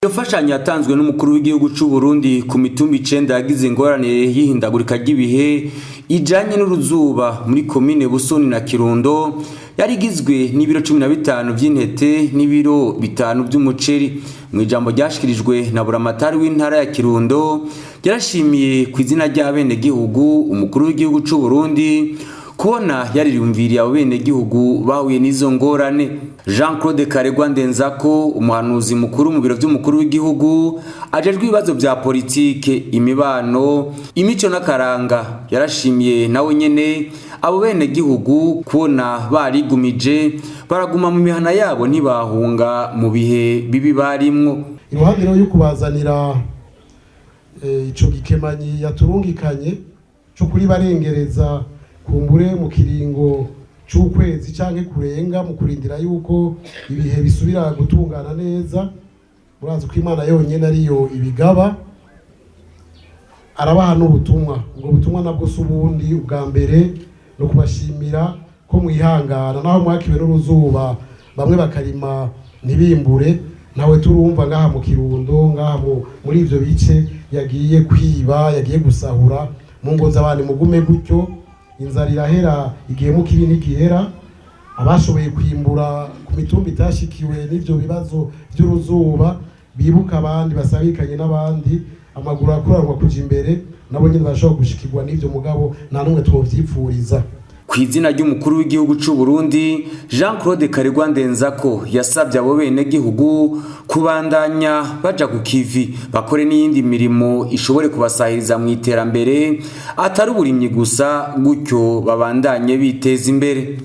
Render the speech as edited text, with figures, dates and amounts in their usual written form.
Iyo fashanyo yatanzwe n'umukuru w'igihugu c'u Burundi ku mitumba 9 yagize ingorane y'ihindagurika ry'ibihe ijanye n'uruzuba muri komine Busoni na Kirundo yarigizwe n'ibiro 15 vy'intete n'ibiro 5 vy'umuceri. Mu ijambo ryashikirijwe na buramatari w'intara ya Kirundo yarashimiye ku izina ry'abene gihugu umukuru w'igihugu c'u Burundi kubona yarirumviriye abo bene gihugu bahuye n'izo ngorane. Jean-Claude Karegwa Ndenzako, umuhanuzi mukuru mu biro vy'umukuru w'igihugu ajejwe ibibazo vya politike, imibano, imico n'akaranga, yarashimiye nawe nyene abo bene gihugu kubona barigumije baraguma mu mihana yabo ntibahunga mu bihe bibi barimwo. Iruhande yo kubazanira ico gikemanyi yaturungikanye cyo kuri barengereza kumbure mu kiringo c'ukwezi canke kurenga mu kurindira yuko ibihe bisubira gutungana neza. Murazi ko Imana yonyene ariyo ibigaba. Arabaha n'ubutumwa, ubwo butumwa nabwo subundi ubwa mbere no kubashimira ko mwihangana naho mwakiwe n'uruzuba bamwe bakarima ntibimbure. Nawe turumva ngaha mu Kirundo ngaha muri ivyo bice yagiye kwiba yagiye gusahura mu ngo z'abandi mugume gutyo inzara irahera igihe mu kibi ntigihera. Abashoboye kwimbura ku mitumba itashikiwe n'ivyo bibazo by'uruzuba bibuka abandi basabikanye n'abandi amaguru akuranwa kuja imbere nabo nyine bashobora gushikirwa n'ivyo mugabo nta numwe twovyipfuriza. Kw'izina ry'umukuru w'igihugu c'u Burundi Jean-Claude Karegwa Ndenzako yasabye abo bene gihugu kubandanya baja ku kivi bakore n'iyindi mirimo ishobore kubasahiriza mu iterambere atari uburimyi gusa gutyo babandanye biteza imbere.